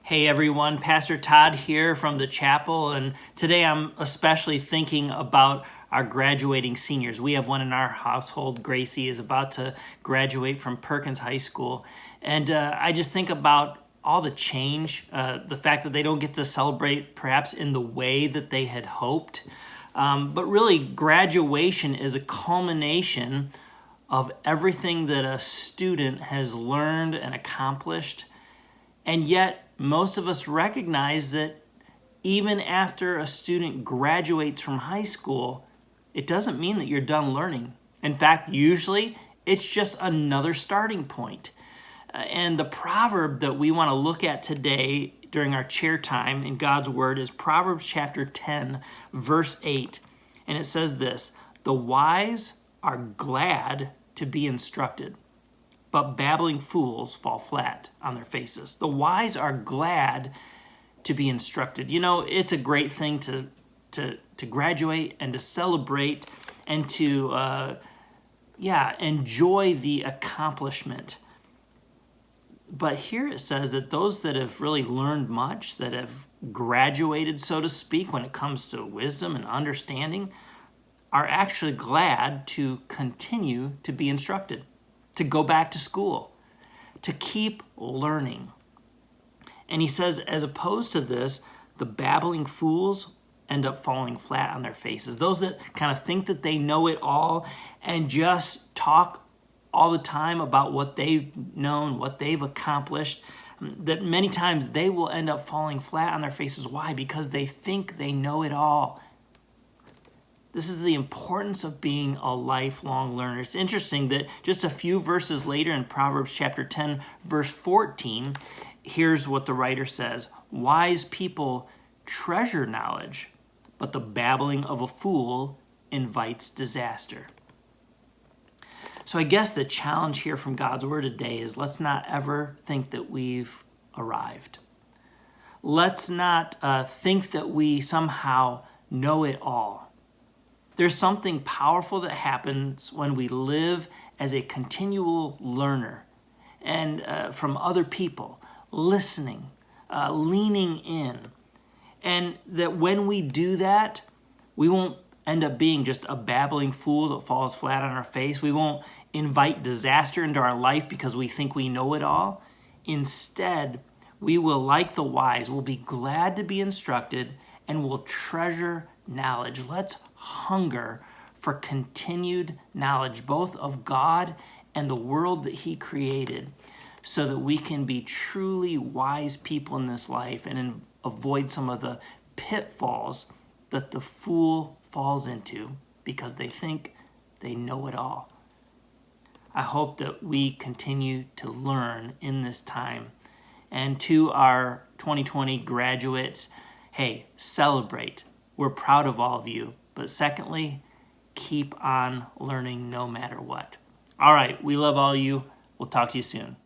Hey everyone, Pastor Todd here from the chapel, and today I'm especially thinking about our graduating seniors. We have one in our household. Gracie is about to graduate from Perkins High School, and I just think about all the change, the fact that they don't get to celebrate perhaps in the way that they had hoped, but really graduation is a culmination of everything that a student has learned and accomplished. And yet, most of us recognize that even after a student graduates from high school, it doesn't mean that you're done learning. In fact, usually it's just another starting point. And the proverb that we want to look at today during our chair time in God's Word is Proverbs chapter 10, verse 8. And it says this: "The wise are glad to be instructed, but babbling fools fall flat on their faces." The wise are glad to be instructed. You know, it's a great thing to graduate and to celebrate and to enjoy the accomplishment. But here it says that those that have really learned much, that have graduated, so to speak, when it comes to wisdom and understanding, are actually glad to continue to be instructed, to go back to school, to keep learning. And he says, as opposed to this, the babbling fools end up falling flat on their faces. Those that kind of think that they know it all and just talk all the time about what they've known, what they've accomplished, that many times they will end up falling flat on their faces. Why? Because they think they know it all. This is the importance of being a lifelong learner. It's interesting that just a few verses later in Proverbs chapter 10, verse 14, here's what the writer says: "Wise people treasure knowledge, but the babbling of a fool invites disaster." So I guess the challenge here from God's Word today is let's not ever think that we've arrived. Let's not think that we somehow know it all. There's something powerful that happens when we live as a continual learner and from other people, listening, leaning in. And that when we do that, we won't end up being just a babbling fool that falls flat on our face. We won't invite disaster into our life because we think we know it all. Instead, we will, like the wise, will be glad to be instructed and will treasure knowledge. Let's hunger for continued knowledge, both of God and the world that He created, so that we can be truly wise people in this life and avoid some of the pitfalls that the fool falls into because they think they know it all. I hope that we continue to learn in this time. And to our 2020 graduates, hey, celebrate. We're proud of all of you. But secondly, keep on learning no matter what. All right, we love all you. We'll talk to you soon.